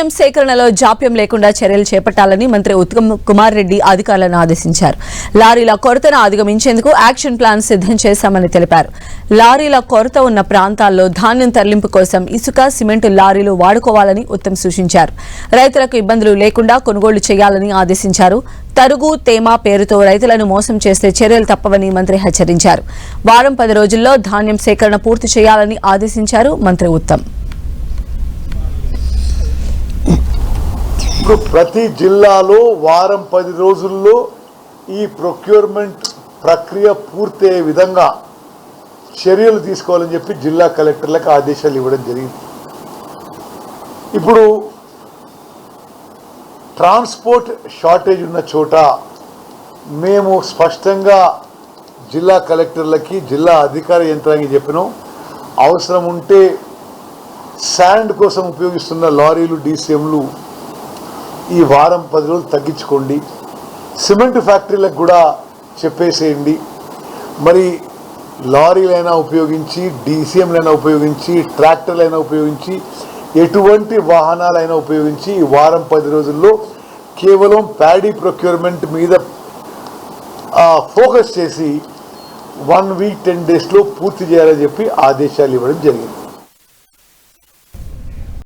ధాన్యం సేకరణలో జాప్యం లేకుండా చర్యలు చేపట్టాలని మంత్రి ఉత్తమ్ కుమార్ రెడ్డి అధికారులను ఆదేశించారు. లారీల కొరతను అధిగమించేందుకు యాక్షన్ ప్లాన్ సిద్ధం చేశామని తెలిపారు. లారీల కొరత ఉన్న ప్రాంతాల్లో ధాన్యం తరలింపు కోసం ఇసుక, సిమెంటు లారీలు వాడుకోవాలని ఉత్తమ్ సూచించారు. రైతులకు ఇబ్బందులు లేకుండా కొనుగోలు చేయాలని ఆదేశించారు. తరుగు, తేమ పేరుతో రైతులను మోసం చేస్తే చర్యలు తప్పవని మంత్రి హెచ్చరించారు. వారం 10 రోజుల్లో ధాన్యం సేకరణ పూర్తి చేయాలని ఆదేశించారు మంత్రి ఉత్తమ్. ప్రతి జిల్లాలో వారం 10 రోజుల్లో ఈ ప్రొక్యూర్మెంట్ ప్రక్రియ పూర్తయ్యే విధంగా చర్యలు తీసుకోవాలని చెప్పి జిల్లా కలెక్టర్లకు ఆదేశాలు ఇవ్వడం జరిగింది. ఇప్పుడు ట్రాన్స్పోర్ట్ షార్టేజ్ ఉన్న చోట మేము స్పష్టంగా జిల్లా కలెక్టర్లకి, జిల్లా అధికార యంత్రాంగం చెప్పినాం. అవసరం ఉంటే శాండ్ కోసం ఉపయోగిస్తున్న లారీలు, డీసీఎంలు ఈ వారం 10 రోజులు తగ్గించుకోండి. సిమెంట్ ఫ్యాక్టరీలకు కూడా చెప్పేసేయండి. మరి లారీలైనా ఉపయోగించి, డీసీఎంలైనా ఉపయోగించి, ట్రాక్టర్లైనా ఉపయోగించి, ఎటువంటి వాహనాలైనా ఉపయోగించి ఈ వారం 10 రోజుల్లో కేవలం ప్యాడీ ప్రొక్యూర్మెంట్ మీద ఫోకస్ చేసి 1 వీక్ 10 డేస్లో పూర్తి చేయాలని చెప్పి ఆదేశాలు ఇవ్వడం జరిగింది.